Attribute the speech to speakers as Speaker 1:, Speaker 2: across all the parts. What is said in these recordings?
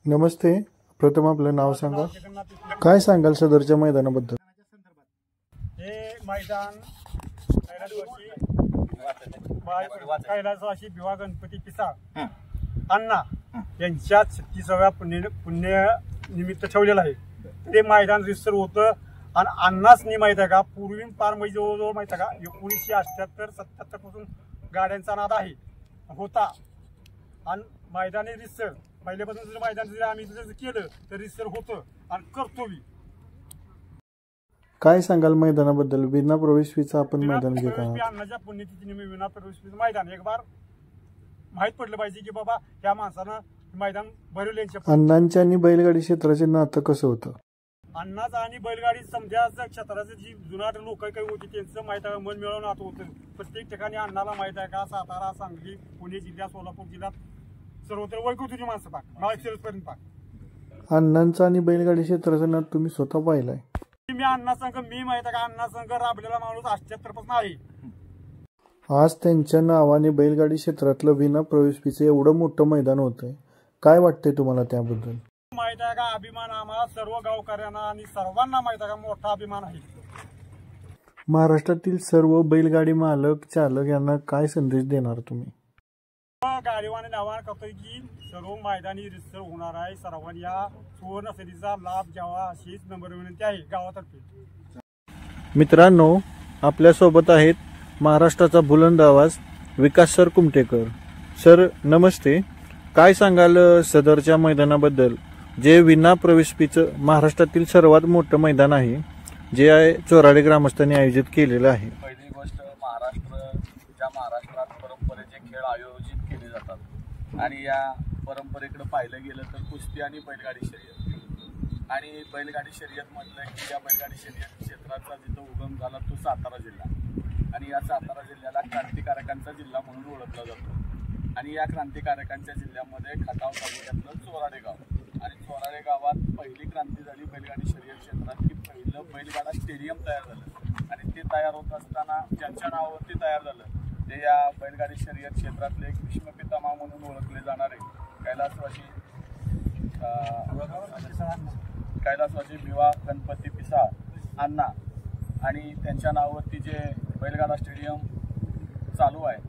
Speaker 1: नमस्ते. प्रथम आपलं नाव सांगा. काय सांगाल सदरच्या मैदानाबद्दल?
Speaker 2: हे मैदान कैलासवासी भिवा गणपती पिसाळ अण्णा यांच्या 36व्या पुण्य निमित्त ठेवलेलं आहे. ते मैदान रिसर होतं आणि अण्णाच नाही माहित आहे का, पूर्वी पार म्हणजे जवळजवळ माहित आहे का 1978-77 पासून गाड्यांचा नाद आहे होता. आणि मैदानी रिसर पहिल्यापासून जर मैदान जर आम्ही जर केलं तर रिसर होतं आणि करतो मी.
Speaker 1: काय सांगाल मैदानाबद्दल? विना प्रवेश फीचं आपण मैदान घेत आहात.
Speaker 2: अण्णाच्या पुण्यतिथी निमित्त विना प्रवेश फीचं मैदान एक बार माहित पडलं पाहिजे की बाबा ह्या माणसानं मैदान भरवले.
Speaker 1: अण्णांच्या आणि बैलगाडी क्षेत्राचे नातं कसं होतं?
Speaker 2: अण्णाचं आणि बैलगाडी समजाचं क्षेत्राचं जी जुनाट लोक काही होती त्यांचं माहित आहे, मन मिळवून नातं होतं. प्रत्येक ठिकाणी अण्णाला माहित आहे का, सातारा, सांगली, पुणे जिल्ह्यात, सोलापूर जिल्ह्यात सर्वत्र वैकू तुझी माणसं पाक माळशिरसपर्यंत पाक.
Speaker 1: अण्णांचं आणि बैलगाडी क्षेत्राचं नातं तुम्ही स्वतः पाहिलंय?
Speaker 2: मी अण्णा संघ मी माहित आहे का, अण्णा संघ राबलेला माणूस 78 पासून आहे.
Speaker 1: आज त्यांच्या नावाने बैलगाडी क्षेत्रातलं विना प्रवेश फीचं एवढं मोठं मैदान होतंय. काय वाटतंय तुम्हाला त्याबद्दल?
Speaker 2: माहित आहे का, अभिमान आम्हाला सर्व गावकऱ्यांना आणि सर्वांना माहित आहे का, मोठा अभिमान आहे.
Speaker 1: महाराष्ट्रातील सर्व बैलगाडी मालक चालक यांना काय संदेश देणार तुम्ही?
Speaker 2: गाडीवाने आवाहन करतोय की सर्व मैदानी रिसर होणार आहे, सर्वांनी या सुवर्ण संधीचा लाभ घ्यावा अशीच नम्र विनंती आहे गावातर्फे.
Speaker 1: मित्रांनो, आपल्यासोबत आहेत महाराष्ट्राचा बुलंद आवाज विकास सर कुमटेकर. सर नमस्ते. काय सांगाल सदरच्या मैदानाबद्दल, जे विना प्रवेश फीचं महाराष्ट्रातील सर्वात मोठं मैदान आहे, जे आहे चोराडे ग्रामस्थांनी आयोजित केलेलं आहे?
Speaker 3: पहिली गोष्ट, महाराष्ट्रात परंपरेचे खेळ आयोजित केले जातात आणि या परंपरेकडे पाहिलं गेलं तर कुस्ती आणि बैलगाडी शर्यत. आणि बैलगाडी शर्यत म्हटलं की या बैलगाडी शर्यत क्षेत्राचा जिथं उगम झाला तो सातारा जिल्हा, आणि या सातारा जिल्ह्याला क्रांतिकारकांचा जिल्हा म्हणून ओळखला जातो. आणि या क्रांतिकारकांच्या जिल्ह्यामध्ये खटाव तालुक्यातलं चोराडे गाव, आणि चोराडे गावात पहिली क्रांती झाली बैलगाडी शर्यत क्षेत्रात की पहिलं बैलगाडा स्टेडियम तयार झालं. आणि ते तयार होत असताना ज्यांच्या नावावरती तयार झालं ते या बैलगाडी शर्यत क्षेत्रातले एक भीष्मपितामह म्हणून ओळखले जाणारे कैलासवासी भिवा गणपती पिसाळ अण्णा, आणि त्यांच्या नावावरती जे बैलगाडा स्टेडियम चालू आहे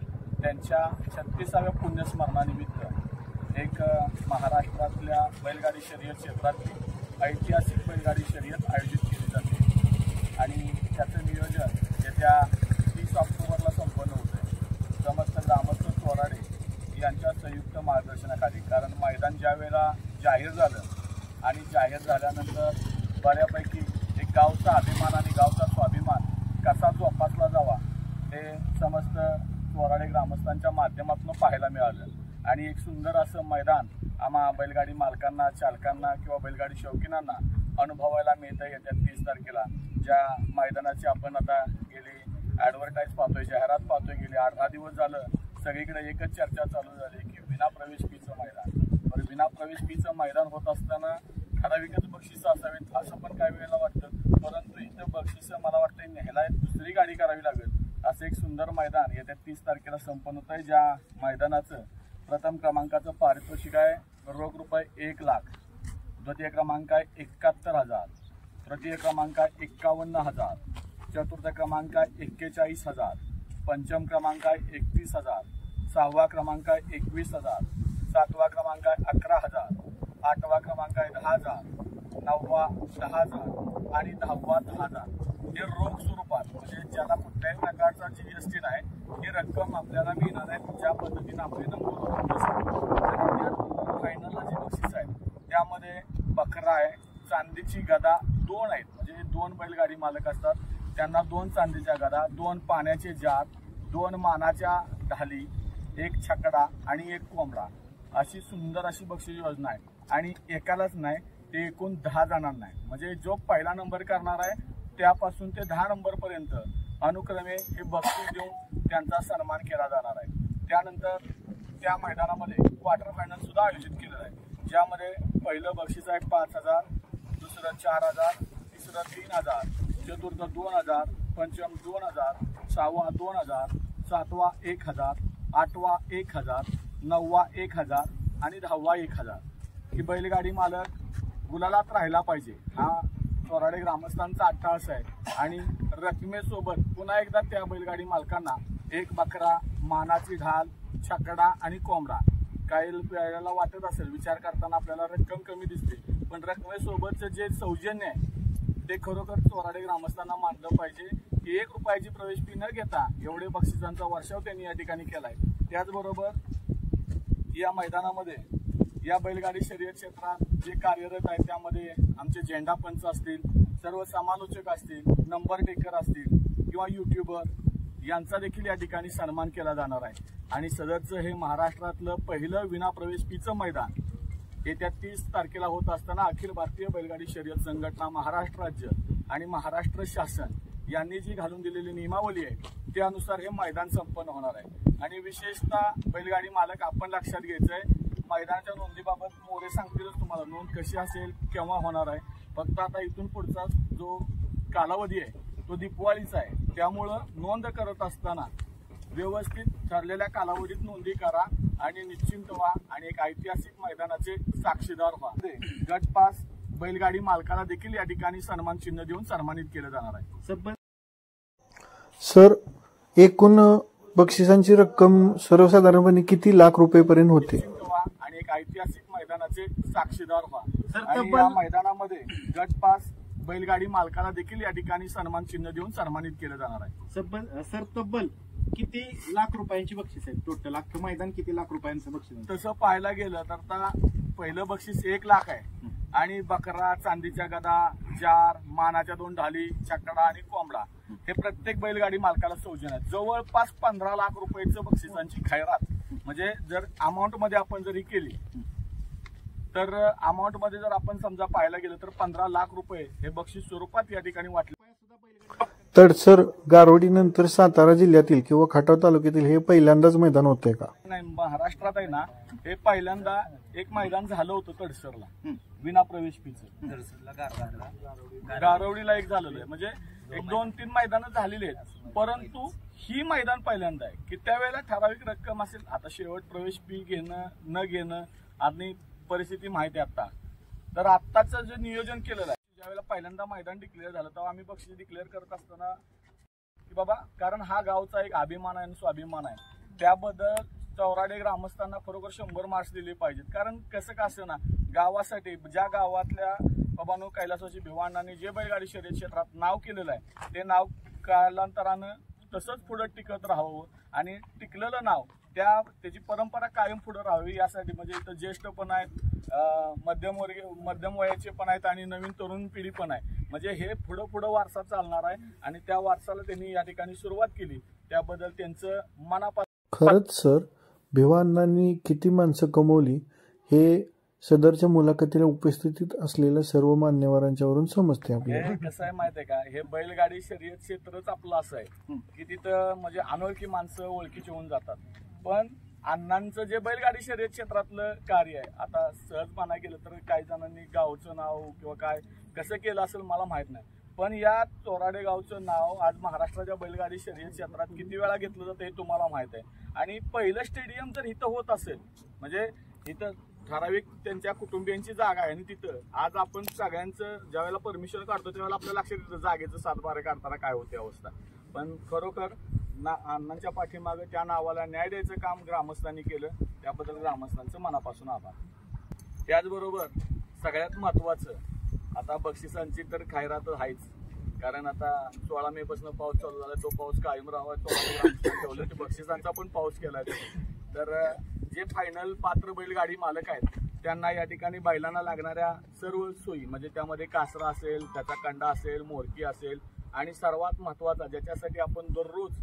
Speaker 3: त्यांच्या 36व्या पुण्यस्मरणानिमित्त एक महाराष्ट्रातल्या बैलगाडी शर्यत क्षेत्रातली ऐतिहासिक बैलगाडी शर्यत आयोजित केली जाते. आणि त्याचं नियोजन येत्या 30 ऑक्टोबरला संपन्न होतं आहे समस्त ग्रामस्थ चोराडे यांच्या संयुक्त मार्गदर्शनाखाली. कारण मैदान ज्या वेळेला जाहीर झालं आणि जाहीर झाल्यानंतर बऱ्यापैकी एक गावचा अभिमान आणि गावचा स्वाभिमान कसा जोपासला जावा हे समस्त चोराडे ग्रामस्थांच्या माध्यमातून पाहायला मिळालं. आणि एक सुंदर असं मैदान आम्हा बैलगाडी मालकांना, चालकांना किंवा बैलगाडी शौकीनांना अनुभवायला मिळतं येत्या 30 तारखेला. ज्या मैदानाची आपण आता गेली ॲडव्हर्टाईज पाहतोय, जाहिरात पाहतोय, गेली 8-10 दिवस झालं सगळीकडे एकच चर्चा चालू झाली की विना प्रवेश फीचं मैदान. बरं, विना प्रवेश फीचं मैदान होत असताना ठराविकच बक्षिसं असावीत असं पण काही वेळेला वाटतं, परंतु इथं बक्षिसं मला वाटतं न्यायला दुसरी गाडी करावी लागेल. असं एक सुंदर मैदान येत्या 30 तारखेला संपन्न होत आहे. ज्या मैदानाचं प्रथम क्रमांकाचं पारितोषिक आहे रोख रुपये 1 लाख, द्वितीय क्रमांक आहे 71,000, तृतीय क्रमांक आहे 51,000, चतुर्थ क्रमांक आहे 41,000, पंचम क्रमांक आहे 31,000, 6वा क्रमांक आहे 21,000, 7वा क्रमांक आहे 11,000, 8वा क्रमांक आहे 10,000, 9वा 10,000 आणि 10वा 10,000. हे रोख स्वरूपात, म्हणजे ज्याला कुठल्याही प्रकारचा GST नाही, ही रक्कम आपल्याला मिळणार आहे ज्या पद्धतीनं आपले नंबर. फायनलला जे बक्षीस आहे त्यामध्ये बकरा आहे, चांदीची गदा 2 आहेत, म्हणजे 2 बैलगाडी मालक असतात त्यांना 2 चांदीच्या गदा, 2 पाण्याचे जार, 2 मानाच्या ढाली, 1 छकडा आणि 1 कोंबडा, अशी सुंदर अशी बक्षीस योजना आहे. आणि एकालाच नाही, ते एकूण 10 जणांना आहे. म्हणजे जो पहिला नंबर करणार आहे त्यापासून ते 10 नंबरपर्यंत अनुक्रमे हे बक्षीस देऊन त्यांचा सन्मान केला जाणार आहे. त्यानंतर त्या मैदानामध्ये क्वार्टर फायनल सुद्धा आयोजित केलेलं आहे, ज्यामध्ये पहिलं बक्षीस आहे 5,000, दुसरं 4,000, तिसरं 3,000, चतुर्थ 2,000, पंचम 2,000, 6वा 2,000, 7वा 1,000, 8वा 1,000, 9वा 1,000 आणि 10वा 1,000. की बैलगाडी मालक गुलालात राहिला पाहिजे, हा चोराडे ग्रामस्थांचा अट्टाहास आहे. आणि रकमेसोबत पुन्हा एकदा त्या बैलगाडी मालकांना एक बकरा, मानाची ढाल, छकडा आणि कोंबडा. काही वेळेला वाटत असेल, विचार करताना आपल्याला रक्कम कमी दिसते, पण रकमेसोबतचं जे सौजन्य आहे ते खरोखर चोराडे ग्रामस्थांना मानलं पाहिजे की 1 रुपयाची प्रवेश फी न घेता एवढे बक्षिसांचा वर्षाव त्यांनी या ठिकाणी केलाय. त्याचबरोबर या मैदानामध्ये या बैलगाडी शर्यत क्षेत्रात जे कार्यरत आहेत त्यामध्ये आमचे झेंडा पंच असतील, सर्व समालोचक असतील, नंबर टेकर असतील किंवा युट्यूबर यांचा देखील या ठिकाणी सन्मान केला जाणार आहे. आणि सदरचं हे महाराष्ट्रातलं पहिलं विना प्रवेश फीचं मैदान येत्या 30 तारखेला होत असताना अखिल भारतीय बैलगाडी शर्यत संघटना, महाराष्ट्र राज्य आणि महाराष्ट्र शासन यांनी जी घालून दिलेली नियमावली आहे त्यानुसार हे मैदान संपन्न होणार आहे. आणि विशेषतः बैलगाडी मालक आपण लक्षात घ्यायचंय, मैदानाच्या नोंदीबाबत मोरे सांगतीलच तुम्हाला नोंद कशी असेल, केव्हा होणार आहे. फक्त आता इथून पुढचा जो कालावधी आहे तो दीपावलीचा आहे, त्यामुळं नोंद करत असताना व्यवस्थित ठरलेल्या कालावधीत नोंदी करा आणि निश्चिंत व्हा आणि एक ऐतिहासिक मैदानाचे साक्षीदार व्हा. गट पास बैलगाडी मालकाला देखील या ठिकाणी सन्मान चिन्ह देऊन सन्मानित केलं जाणार आहे.
Speaker 1: सर, एकूण बक्षिसांची रक्कम सर्वसाधारणपणे किती लाख रुपयेपर्यंत होते?
Speaker 3: आणि एक ऐतिहासिक मैदानाचे साक्षीदार व्हा. आणि या मैदानामध्ये गट पास बैलगाडी मालकाला देखील या ठिकाणी सन्मान चिन्ह देऊन सन्मानित केलं जाणार आहे.
Speaker 4: सर, तब्बल किती लाख रुपयांची बक्षीस आहे? टोटल अख्खं मैदान किती लाख रुपयांचं बक्षीस आहे?
Speaker 3: तसं पाहायला गेलं तर आता पहिलं बक्षीस 1 लाख आहे आणि बकरा, चांदीच्या गदा, जार, मानाच्या 2 ढाली, छकडा आणि कोंबडा हे प्रत्येक बैलगाडी मालकाला सौजन्य आहे. जवळपास 15 लाख रुपयाचं बक्षिसांची खैरात, म्हणजे जर अमाऊंट मध्ये आपण जरी केली तर अमाऊंट मध्ये जर आपण समजा पाहायला गेलं तर 15 लाख रुपये हे बक्षीस स्वरूपात या ठिकाणी वाटले.
Speaker 1: तर सर, गारोडी नंतर सातारा जिल्ह्यातील किंवा खटाव तालुक्यातील हे पहिल्यांदाच मैदान होतंय का?
Speaker 3: नाही, महाराष्ट्रात आहे ना हे पहिल्यांदा एक मैदान झालं होतं तडसरला विना प्रवेश फीचं. गारवडीला एक झालेलं आहे, म्हणजे 1-2-3 मैदानं झालेली आहेत, परंतु ही मैदान पहिल्यांदा आहे की त्यावेळेला ठराविक रक्कम असेल. आता शेवट प्रवेश फी घेणं न घेणं आणि परिस्थिती माहिती आहे आता. तर आत्ताचं जे नियोजन केलेलं आहे, ज्यावेळेला पहिल्यांदा मैदान डिक्लेअर झालं तेव्हा आम्ही बक्षीस डिक्लेअर करत असताना की बाबा, कारण हा गावचा एक अभिमान आहे आणि स्वाभिमान आहे, त्याबद्दल चौराडे ग्रामस्थांना खरोखर 100 मार्क्स दिले पाहिजेत. कारण कसं का असं ना, गावासाठी ज्या गावातल्या बाबांनो कैलासवासी भिवाणांनी जे बैलगाडी शर्यत क्षेत्रात नाव केलेलं आहे ते नाव कालांतरानं तसंच पुढे टिकत राहावं आणि टिकलेलं नाव त्याची परंपरा कायम पुढे राहावी यासाठी, म्हणजे इथं ज्येष्ठ पण आहेत, मध्यम वयाचे पण आहेत आणि नवीन तरुण पिढी पण आहे. म्हणजे हे पुढं वारसा चालणार आहे आणि त्या वारसाला त्यांनी या ठिकाणी सुरुवात केली, त्याबद्दल त्यांचं मनापासून.
Speaker 1: खरंच सर, भिवाणांनी किती माणसं कमवली हे सदरच्या मुलाखतीला उपस्थितीत असलेल्या सर्व मान्यवरांच्यावरून समजते आपल्याला.
Speaker 3: कसं आहे माहिती आहे का, हे बैलगाडी शर्यत क्षेत्रच आपलं असं आहे की तिथं म्हणजे अनोळखी माणसं ओळखीची होऊन जातात. पण अण्णांचं जे बैलगाडी शर्यत क्षेत्रातलं कार्य आहे, आता सहज म्हणायला गेलं तर काही जणांनी गावचं नाव किंवा काय कसं केलं असेल मला माहित नाही, पण या चोराडे गावचं नाव आज महाराष्ट्राच्या बैलगाडी शर्यत क्षेत्रात किती वेळा घेतलं जातं हे तुम्हाला माहित आहे. आणि पहिलं स्टेडियम जर इथं होत असेल, म्हणजे इथं ठराविक त्यांच्या कुटुंबियांची जागा आहे आणि तिथं आज आपण सगळ्यांचं ज्यावेळेला परमिशन काढतो त्यावेळेला आपल्या लक्षात येतं जागेचं 7-12 काढताना काय होते अवस्था. पण खरोखर अण्णांच्या पाठीमागे त्या नावाला न्याय द्यायचं काम ग्रामस्थांनी केलं, त्याबद्दल ग्रामस्थांचं मनापासून आभार. त्याचबरोबर सगळ्यात महत्वाचं, आता बक्षिसांची तर खैरात आहेच, कारण आता 16 मे पासून पाऊस चालू झाला, तो पाऊस कायम राहावा ठेवलं, बक्षिसांचा पण पाऊस केलाय. तर जे फायनल पात्र बैलगाडी मालक आहेत त्यांना या ठिकाणी बैलांना लागणाऱ्या सर्व सोयी, म्हणजे त्यामध्ये कासरा असेल, त्याचा कंडा असेल, मोरकी असेल आणि सर्वात महत्वाचा ज्याच्यासाठी आपण दररोज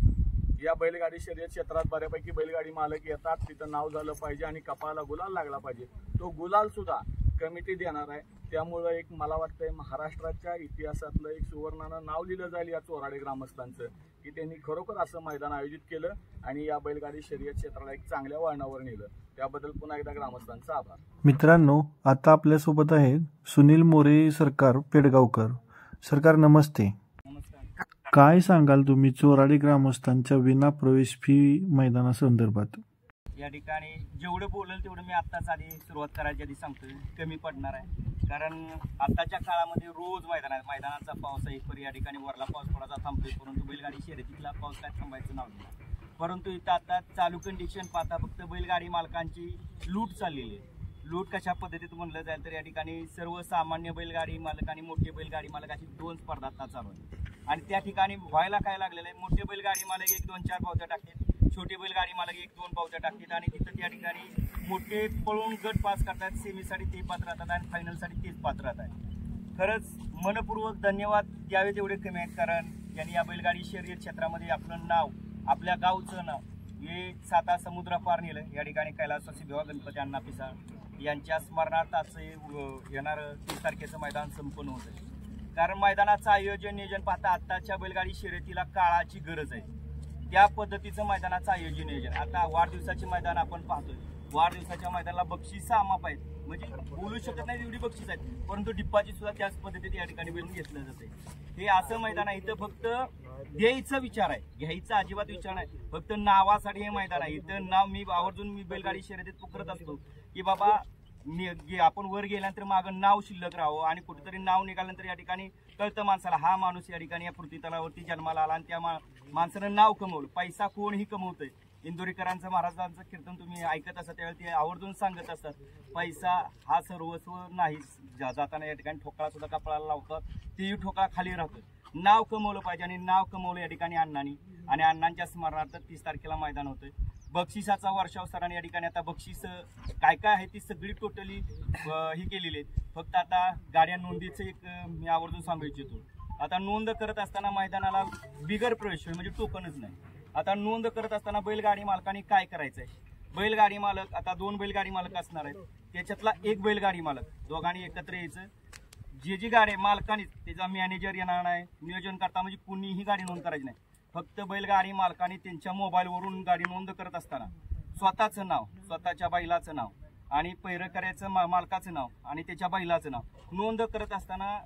Speaker 3: या बैलगाडी शर्यत क्षेत्रात बऱ्यापैकी बैलगाडी मालक येतात, तिथं नाव झालं पाहिजे आणि कपाळाला गुलाल लागला पाहिजे, तो गुलाल सुद्धा कमिटी देणार आहे. त्यामुळं एक मला वाटतंय महाराष्ट्राच्या इतिहासातलं एक सुवर्णानं नाव लिहिलं जाईल या चोराडे ग्रामस्थांचं, की त्यांनी खरोखर असं मैदान आयोजित केलं आणि या बैलगाडी शर्यत क्षेत्राला एक चांगल्या वळणावर नेलं. त्याबद्दल पुन्हा एकदा ग्रामस्थांचा आभार.
Speaker 1: मित्रांनो, आता आपल्यासोबत आहेत सुनील मोरे सरकार पेडगावकर. सरकार नमस्ते. काय सांगाल तुम्ही चोराडे ग्रामस्थांच्या विना प्रवेश फी मैदानासंदर्भात?
Speaker 5: या ठिकाणी जेवढं बोलेल तेवढं मी आत्ताच आधी सुरुवात करायच्या आधी सांगतोय, कमी पडणार आहे. कारण आताच्या काळामध्ये रोज मैदानाचा पाऊस आहे. या ठिकाणी वरला पाऊस पडायचा थांबतोय, परंतु बैलगाडी शर्यतीतला पाऊस काय थांबायचं नाव नाही. परंतु इथं आता चालू कंडिशन पाहता फक्त बैलगाडी मालकांची लूट चाललेली आहे. लूट कशा पद्धतीत म्हणलं जाईल तर या ठिकाणी सर्वसामान्य बैलगाडी मालक आणि मोठे बैलगाडी मालक अशी 2 स्पर्धा आता चालू आहेत. आणि त्या ठिकाणी व्हायला काय लागलेलं आहे, मोठे बैलगाडी मालक 1-2-4 पावत्या टाकतात, छोटे बैलगाडी मालक 1-2 पावत्या टाकतात आणि तिथं त्या ठिकाणी मोठे पळून गट पास करतात, सेमीसाठी ते पात्र राहतात आणि फायनलसाठी तेच पात्र राहतात. खरंच मनपूर्वक धन्यवाद द्यावे तेवढे कमी आहेत, कारण यांनी या बैलगाडी शर्यत क्षेत्रामध्ये आपलं नाव, आपल्या गावचं नाव हे 7 समुद्रापार नेलं. या ठिकाणी कैलासवासी भिवा गणपती अण्णा पिसाळ यांच्या स्मरणार्थ आज येणारं 30 तारखेचं मैदान संपन्न होत आहे. कारण मैदानाचं आयोजन नियोजन पाहता आत्ताच्या बैलगाडी शर्यतीला काळाची गरज आहे, त्या पद्धतीचं मैदानाचं आयोजन नियोजन. आता वाढदिवसाचे मैदान आपण पाहतोय, वाढदिवसाच्या मैदानाला बक्षिसं अमाप आहेत, म्हणजे बोलू शकत नाही एवढी बक्षीस आहेत, परंतु डिप्पाची सुद्धा त्याच पद्धतीत या ठिकाणी बोलून घेतलं जाते. हे असं मैदान आहे, इथं फक्त द्यायचा विचार आहे, घ्यायचा अजिबात विचार नाही, फक्त नावासाठी हे मैदान आहे. इथं नाव मी आवर्जून मी बैलगाडी शर्यतीत पुकारत असतो की बाबा आपण वर गेल्यानंतर मागं नाव शिल्लक राहावं आणि कुठेतरी नाव निघाल्यानंतर या ठिकाणी कळतं माणसाला हा माणूस या ठिकाणी या पृथ्वीतलावरती जन्माला आला आणि त्या माणसानं नाव कमवलं. पैसा कोणही कमवतोय. इंदोरीकरांचं महाराजांचं कीर्तन तुम्ही ऐकत असता त्यावेळी ते आवर्जून सांगत असतात, पैसा हा सर्वस्व नाही. जाताना या ठिकाणी ठोकळा सुद्धा कपाळाला लावतात, तेही ठोकळा खाली राहतो. नाव कमवलं पाहिजे आणि नाव कमवलं या ठिकाणी अण्णांनी आणि अण्णांच्या स्मरणार्थ 30 तारखेला मैदान होतंय. बक्षिसाचा वर्षाव सरांनी या ठिकाणी आता बक्षीस काय काय आहे ती सगळी टोटली ही केलेली आहेत. फक्त आता गाड्या नोंदीचं एक मी आवर्जून सांगू इच्छितो. आता नोंद करत असताना मैदानाला बिगर प्रवेश म्हणजे टोकनच नाही. आता नोंद करत असताना बैलगाडी मालकांनी काय करायचं आहे, बैलगाडी मालक आता 2 बैलगाडी मालक असणार आहेत, त्याच्यातला एक बैलगाडी मालक दोघांनी एकत्र यायचं. जी गाडी मालकांनी त्याचा मॅनेजर येणार नाही, नियोजन करता म्हणजे कुणीही गाडी नोंद करायची नाही. फक्त बैलगाडी मालकांनी त्यांच्या मोबाईलवरून गाडी नोंद करत असताना स्वतःचं नाव, स्वतःच्या बैलाचं नाव आणि पैरकऱ्याचं मालकाचं नाव आणि त्याच्या बैलाचं नाव नोंद करत असताना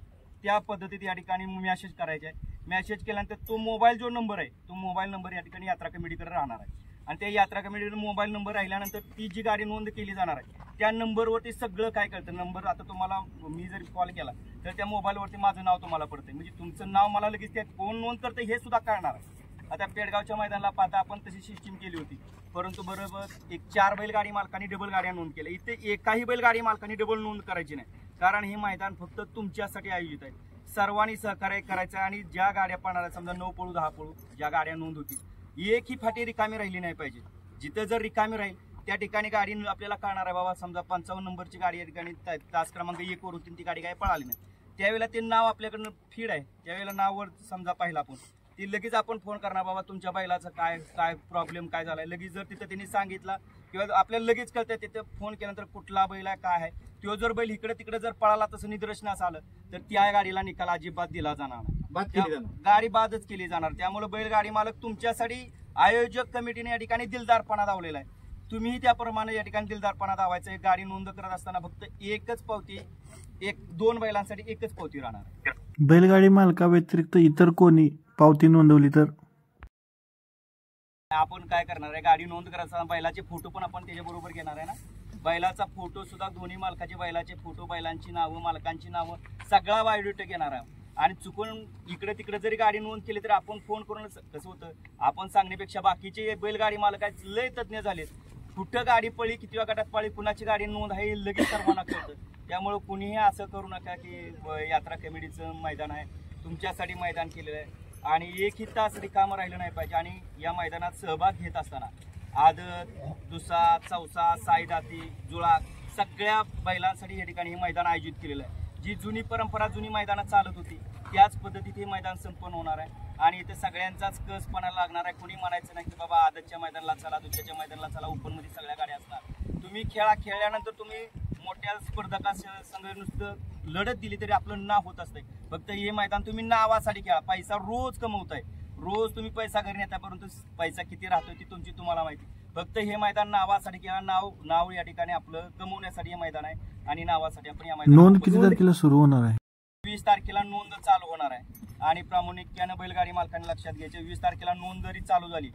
Speaker 5: त्या पद्धतीत या ठिकाणी मॅसेज करायचा आहे. मॅसेज केल्यानंतर तो मोबाईल जो नंबर आहे तो मोबाईल नंबर या ठिकाणी यात्रा कमिटीकडे राहणार आहे आणि त्या यात्रा कमिटीकडे मोबाईल नंबर राहिल्यानंतर ती जी गाडी नोंद केली जाणार आहे त्या नंबरवरती सगळं काय कळतं. नंबर आता तुम्हाला मी जर कॉल केला तर त्या मोबाईलवरती माझं नाव तुम्हाला पडतंय, म्हणजे तुमचं नाव मला लगेच त्या कोण नोंद करतं हे सुद्धा कळणार आहे. आता पेडगावच्या मैदानाला पाहता आपण तशी सिस्टीम केली होती, परंतु बरोबर एक 4 बैलगाडी मालकांनी डबल गाड्या नोंद केल्या. इथे एकाही बैलगाडी मालकांनी डबल नोंद करायची नाही, कारण हे मैदान फक्त तुमच्यासाठी आयोजित आहे. सर्वांनी सहकार्य करायचं आणि ज्या गाड्या पळणार समजा 9 पळू 10 पळू ज्या गाड्या नोंद होती एकही फाटी रिकामी राहिली नाही पाहिजे. जिथं जर रिकामी राहील त्या ठिकाणी गाडी आपल्याला कळणार आहे बाबा समजा 55 नंबरची गाडी या ठिकाणी तास क्रमांक 1 वर होती ती गाडी काय पळाली नाही, त्यावेळेला ते नाव आपल्याकडनं फीड आहे, त्यावेळेला नाववर समजा पाहिलं आपण ती लगेच आपण फोन करणार बाबा तुमच्या बैलाचं काय प्रॉब्लेम काय झालाय. लगेच जर तिथं त्यांनी सांगितला किंवा आपल्याला लगेच कळतं तिथं फोन केल्यानंतर कुठला बैल आहे काय आहे, तो जर बैल इकडे तिकडे जर पळाला तसं निदर्शनास आलं तर त्या गाडीला निकाल अजिबात दिला जाणार नाही, गाडी बादच केली जाणार. त्यामुळे बैलगाडी मालक तुमच्यासाठी आयोजक कमिटीने या ठिकाणी दिलदारपणा दावलेला आहे. तुम्ही त्याप्रमाणे या ठिकाणी दिलदारपणा दावायचं. गाडी नोंद करत असताना फक्त एकच पावती 2 बैलांसाठी एकच पावती राहणार.
Speaker 1: बैलगाडी मालका व्यतिरिक्त इतर कोणी पावती नोंदवली तर
Speaker 5: आपण काय करणार आहे, गाडी नोंद करत असताना बैलाचे फोटो पण आपण त्याच्याबरोबर घेणार आहे ना. बैलाचा फोटो सुद्धा दोन्ही मालकाचे बैलाचे फोटो, बैलांची नावं, मालकांची नावं सगळा बायोडेटा घेणार आहे. आणि चुकून इकडे तिकडे जरी गाडी नोंद केली तर आपण फोन करून कसं होतं आपण सांगण्यापेक्षा बाकीचे बैलगाडी मालक आहेत लय तज्ज्ञ झालेत, कुठं गाडी पळी किती गटात पळी कुणाची गाडी नोंद आहे लगेच सर्वांना कळतं. त्यामुळे कुणीही असं करू नका की यात्रा कमिटीचं मैदान आहे तुमच्यासाठी मैदान केलेलं आहे आणि एकही तास रिकामं राहिलं नाही पाहिजे. आणि या मैदानात सहभाग घेत असताना आदत, दुसा, चौसा, साईदाती, जुळा सगळ्या बैलांसाठी या ठिकाणी हे मैदान आयोजित केलेलं आहे. जी जुनी परंपरा जुनी मैदानात चालत होती त्याच पद्धतीत हे मैदान संपन्न होणार आहे आणि इथे सगळ्यांचाच कसपणा लागणार आहे. कोणी म्हणायचं नाही की बाबा आदतच्या मैदानाला चला, दुसऱ्याच्या मैदानाला चला, ओपनमध्ये सगळ्या गाड्या असणार. तुम्ही खेळल्यानंतर तुम्ही मोठ्या स्पर्धकांसंग नुसतं लढत दिली तरी आपलं नाव होत असतंय. फक्त हे मैदान तुम्ही नावासाठी खेळा, पैसा रोज कमवताय, रोज तुम्ही पैसा घरी नेता, परंतु पैसा किती राहतोय ती तुमची तुम्हाला माहिती. फक्त हे मैदान नावासाठी किंवा नाव या ठिकाणी आपलं कमवण्यासाठी हे मैदान आहे आणि नावासाठी आपण या मैदान.
Speaker 1: नोंद किती तारखेला सुरू होणार आहे?
Speaker 5: 20 तारखेला नोंद चालू होणार आहे आणि प्रामुख्यानं बैलगाडी मालकांनी लक्षात घ्यायचे 20 तारखेला नोंद जरी चालू झाली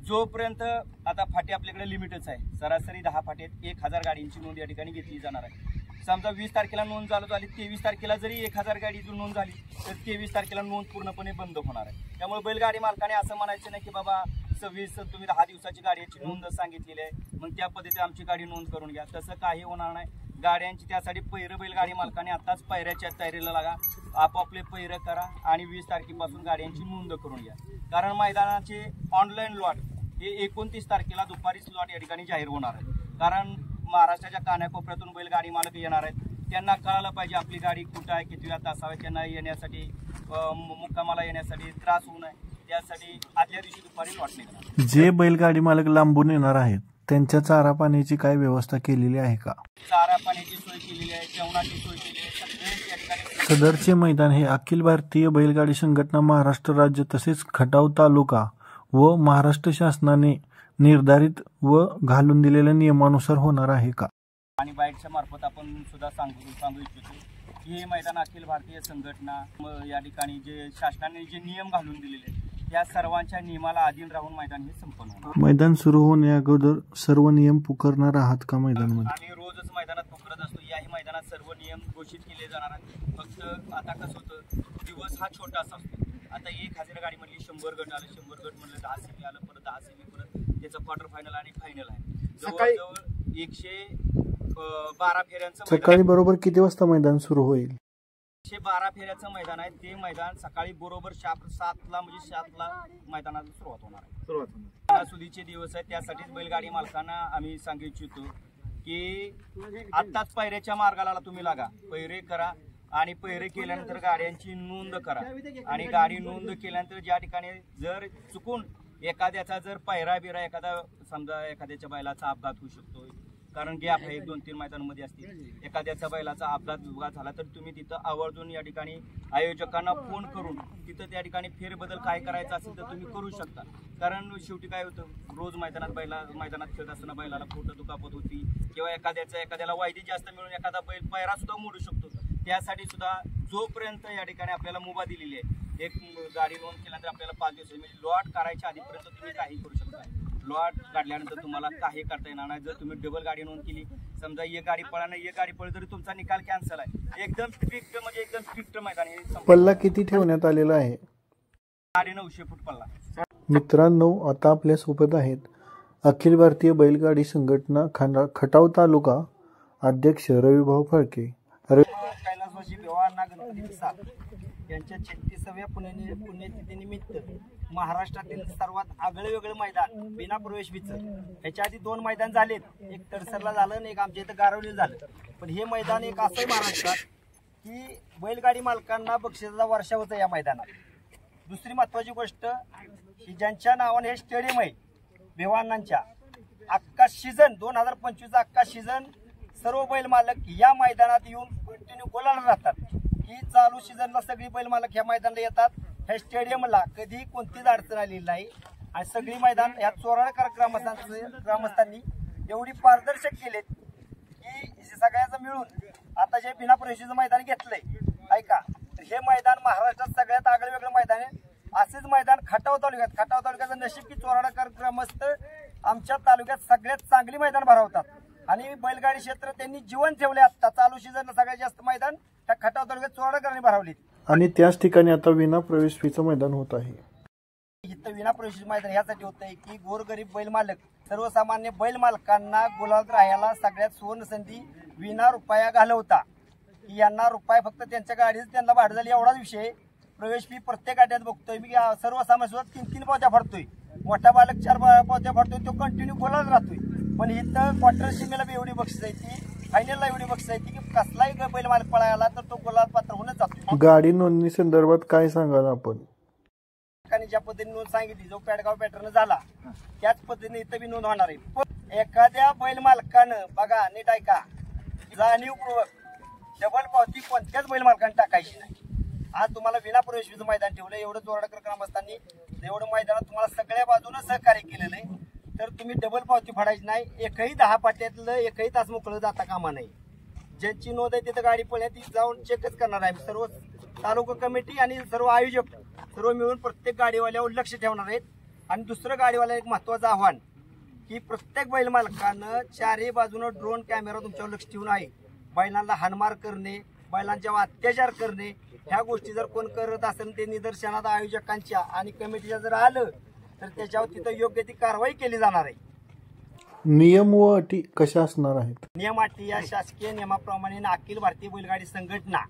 Speaker 5: जोपर्यंत आता फाटी आपल्याकडे लिमिटच आहे, सरासरी 10 फाटे आहेत, 1000 गाडींची नोंद या ठिकाणी घेतली जाणार आहे. समजा 20 तारखेला नोंद चालू झाली, 23 तारखेला जरी 1000 गाडीची नोंद झाली तर 23 तारखेला नोंद पूर्णपणे बंद होणार आहे. त्यामुळे बैलगाडी मालकाने असं म्हणायचं नाही की बाबा 26 तुम्ही 10 दिवसाची गाडीची नोंद सांगितलेली आहे मग त्या पद्धतीने आमची गाडी नोंद करून घ्या, तसं काही होणार नाही. गाड्यांची त्यासाठी पैरं बैलगाडी मालकाने आताच पैऱ्याच्या तयारीला लागा, आपापले पैरं करा आणि 20 तारखेपासून गाड्यांची नोंद करून घ्या. कारण मैदानाचे ऑनलाईन लॉट हे 29 तारखेला दुपारी लॉट या ठिकाणी जाहीर होणार आहे. कारण महाराष्ट्राच्या कानाकोपऱ्यातून बैलगाडी मालक येणार आहेत, त्यांना कळायला पाहिजे आपली गाडी कुठं आहे, किती वेळा तासावे, त्यांना येण्यासाठी मुक्कामाला येण्यासाठी त्रास होऊ नये, त्यासाठी आदल्या दिवशी दुपारी लॉट निघणार.
Speaker 1: जे बैलगाडी मालक लांबून येणार आहेत त्यांच्या चारा पाण्याची काय व्यवस्था केलेली आहे का?
Speaker 5: चारा पाण्याची सोय केलेली आहे, जेवणाची सोय केलेली आहे, सगळे या ठिकाणी.
Speaker 1: सदरचे मैदान हे अखिल भारतीय बैलगाडी संघटना महाराष्ट्र राज्य तसेच खटाव तालुका व महाराष्ट्र शासनाने निर्धारित व घालून दिलेल्या नियमानुसार होणार आहे का?
Speaker 5: आणि बाईटच्या मार्फत आपण सुद्धा सांगू इच्छितो की हे मैदान अखिल भारतीय संघटना या ठिकाणी जे शासनाने जे नियम घालून दिलेले त्या सर्वांच्या नियमाला अधीन राहून मैदान हे संपन्न होणार.
Speaker 1: मैदान सुरू होण्या अगोदर सर्व नियम पुकारणार आहात का मैदानामध्ये?
Speaker 5: आम्ही रोजच मैदानात पुकारत असतो. याही मैदानात सर्व नियम घोषित केले जाणार आहेत. फक्त आता कसं होतं, दिवस हा छोटासा असतो. आता 1000 गाडी म्हणली 100 गट आलं, 100 गट म्हणलं 10 सेमी आलं, परत 10 सेमी, परत त्याचं क्वार्टर फायनल आणि फायनल आहे. जवळजवळ 112 फेऱ्यांचं
Speaker 1: सकाळी बरोबर किती वाजता मैदान सुरू होईल?
Speaker 5: 112 फेऱ्याचं मैदान आहे. ते मैदान सकाळी बरोबर 7ला म्हणजे 7ला मैदानाला सुरुवात होणार आहे. सणासुदीचे दिवस आहेत, त्यासाठीच बैलगाडी मालकांना आम्ही सांगू इच्छितो की आत्ताच पैऱ्याच्या मार्गाला तुम्ही लागा, पैरे करा आणि पैरे केल्यानंतर गाड्यांची नोंद करा. आणि गाडी नोंद केल्यानंतर ज्या ठिकाणी जर चुकून एखाद्याचा जर पैरा बिरा एखादा समजा एखाद्याच्या बैलाचा अपघात होऊ शकतो, कारण गॅप आहे 2-3 मैदानामध्ये असतील, एखाद्याचा बैलाचा अपघात झाला तर तुम्ही तिथं आवर्जून या ठिकाणी आयोजकांना फोन करून तिथं त्या ठिकाणी फेरबदल काय करायचा असेल तर तुम्ही करू शकता. कारण शेवटी काय होतं, रोज मैदानात खेळत असताना बैलाला पोट दुखापत होती किंवा एखाद्याला वायदी जास्त मिळून एखादा बैल पैरा सुद्धा मोडू शकतो. त्यासाठी सुद्धा जोपर्यंत या ठिकाणी आपल्याला मुभा दिलेली आहे, एक गाडी नोंद केल्यानंतर आपल्याला 5 दिवस म्हणजे लॉट करायच्या आधीपर्यंत तुम्ही काही करू शकता. लॉट काढल्यानंतर तुम्हाला काही करता येणार नाही. जर तुम्ही डबल गाडी नोंद केली, समजा एक गाडी पळानं एक गाडी पळली तरी तुमचा निकाल कॅन्सल आहे. एकदम स्ट्रिक्ट मैदान आहे.
Speaker 1: पल्ला किती ठेवण्यात आलेला आहे?
Speaker 5: 950 फूट पल्ला.
Speaker 1: मित्रांनो, आता आपल्या सोबत आहेत अखिल भारतीय बैलगाडी संघटना खटाव तालुका अध्यक्ष रविभाऊ फळके.
Speaker 6: कैलासवासी व्यवहारना गणपती पिसाळ यांच्या 36व्या पुण्यतिथीनिमित्त महाराष्ट्रातील सर्वात आगळे वेगळे मैदान बिना प्रवेशवीचं, ह्याच्या आधी 2 मैदान झालेत, एक तडसरला झालं आणि एक आमच्या इथं गारवलीला झालं. पण हे मैदान एक असं महाराष्ट्रात की बैलगाडी मालकांना बक्षिसाचा वर्षा होता या मैदानात. दुसरी महत्वाची गोष्ट की ज्यांच्या नावाने हे स्टेडियम आहे व्यवहारांच्या, अख्खा सीझन 2025चा अख्खा सीझन सर्व बैल मालक या मैदानात येऊन कंटिन्यू गोलाला राहतात. ही चालू सीझनला सगळी बैल मालक ह्या मैदानाला येतात. ह्या स्टेडियमला कधी कोणतीच अडचण आलेली नाही आणि सगळी मैदान ह्या चोराळकर ग्रामस्थांनी एवढी पारदर्शक केलेत की सगळ्याचं मिळून आता जे बिना प्रवेशीचं मैदान घेतलंय ऐका, तर हे मैदान महाराष्ट्रात सगळ्यात आगळं वेगळं मैदान आहे. असेच मैदान खटाव तालुक्याचं नशीब की चोराळकर ग्रामस्थ आमच्या तालुक्यात सगळ्यात चांगली मैदान भरवतात आणि बैलगाडी क्षेत्र त्यांनी जीवन ठेवले. आता चालू सीझनला सगळ्यात जास्त मैदान त्या खटाव तालुक्यात चोराळकरांनी भरवली
Speaker 1: आणि त्याच ठिकाणी आता विना प्रवेश फीचं मैदान होत आहे.
Speaker 6: इथं विना प्रवेश मैदान यासाठी होत आहे की गोरगरीब बैल मालक सर्वसामान्य बैल मालकांना गुलाबात राहायला सगळ्यात सुवर्ण संधी विना रुपया घालवता. यांना रुपये फक्त त्यांच्या गाडीच त्यांना भाडं झाली एवढाच विषय. प्रवेश फी प्रत्येक गाड्यात बघतोय मी, सर्वसामान्य सुद्धा 3-3 पावत्या फाडतोय, मोठा बालक 4 पावत्या फाडतोय, तो कंटिन्यू गोलाच राहतोय. पण इथं क्वार्टर सीमेला बी एवढी बक्षीस आहे ती, फायनलला एवढी बक्षीस आहे की कसलाही बैल मालक पळायला तर तो गोलाल पात्र होऊनच जातो.
Speaker 1: गाडी नोंदणी संदर्भात काय सांगाल आपण?
Speaker 6: ज्या पद्धतीने नोंद सांगितली, जो पेडगाव पॅटर्न झाला त्याच पद्धतीने इथं बी नोंद होणार आहे. पण एखाद्या बैल मालकानं बघा नीट ऐका, जाणीवपूर्वक डबल पावती कोणत्याच बैल मालकाने टाकायची नाही. आज तुम्हाला विना प्रवेशचं मैदान ठेवलं, एवढं चोराळकर ग्रामस्थांनी एवढं मैदानात तुम्हाला सगळ्या बाजूनं सहकार्य केलेलं आहे, तर तुम्ही डबल पावती फाडायची नाही. एकही 10 पाट्यातलं एकही तास मोकळं जाता कामा नाही. ज्यांची नोंद आहे तिथं गाडी पळल्या ती जाऊन चेकच करणार आहे. सर्व तालुका कमिटी आणि सर्व आयोजक सर्व मिळून प्रत्येक गाडीवाल्यावर लक्ष ठेवणार आहेत आणि दुसरं गाडीवाला एक महत्वाचं आव्हान की प्रत्येक बैल मालकानं चारही बाजूनं ड्रोन कॅमेरा तुमच्यावर लक्ष ठेवून आहे. बैलांना हाणमार करणे, बैलांच्यावर अत्याचार करणे, ह्या गोष्टी जर कोण करत असेल ते निदर्शनात आयोजकांच्या आणि कमिटीच्या जर आलं तर त्याच्यावर तिथं योग्य ती कारवाई केली जाणार आहे.
Speaker 1: नियम व अटी कशा असणार आहेत?
Speaker 6: नियम अटी या शासकीय नियमाप्रमाणे अखिल भारतीय बैलगाडी संघटना,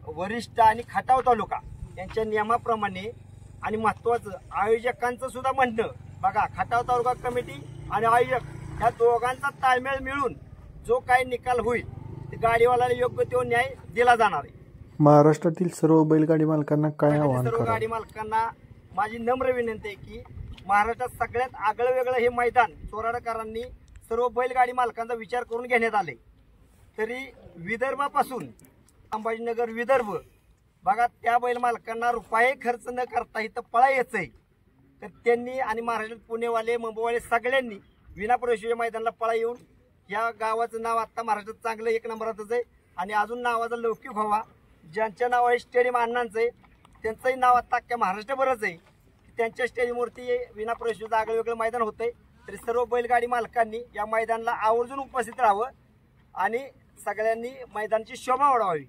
Speaker 6: वरिष्ठ आणि खटाव तालुका यांच्या नियमाप्रमाणे आणि महत्वाचं आयोजकांचं सुद्धा म्हणणं बघा, खटाव तालुका कमिटी आणि आयोजक या दोघांचा ताळमेळ मिळून जो काही निकाल होईल ते गाडीवाल्याला योग्य तो न्याय दिला जाणार आहे.
Speaker 1: महाराष्ट्रातील सर्व बैलगाडी मालकांना काय आवाहन
Speaker 6: सर्व
Speaker 1: करा?
Speaker 6: गाडी मालकांना माझी नम्र विनंती आहे की महाराष्ट्रात सगळ्यात आगळं वेगळं हे मैदान चोराडकरांनी सर्व बैलगाडी मालकांचा विचार करून घेण्यात आले. तरी विदर्भापासून संभाजीनगर विदर्भ बघा, त्या बैल मालकांना रुपये खर्च न करता इथं पळा यायचंय तर त्यांनी आणि महाराष्ट्रात पुणेवाले मुंबईवाले सगळ्यांनी विनाप्रवेशीच्या मैदानाला पळा येऊन या गावाचं नाव आता महाराष्ट्रात चांगलं एक नंबरातच आहे आणि अजून नावाचा लौकिक व्हावा. ज्यांच्या नाव आहे स्टेडियम अण्णांचं आहे त्यांचंही नाव आता अख्ख्या महाराष्ट्रभरच आहे. त्यांच्या स्टेडियमवरती विनाप्रवेशीचं आगळं वेगळं मैदान होतंय. तरी सर्व बैलगाडी मालकांनी या मैदानाला आवर्जून उपस्थित राहावं आणि सगळ्यांनी मैदानाची शोभा वाढवावी.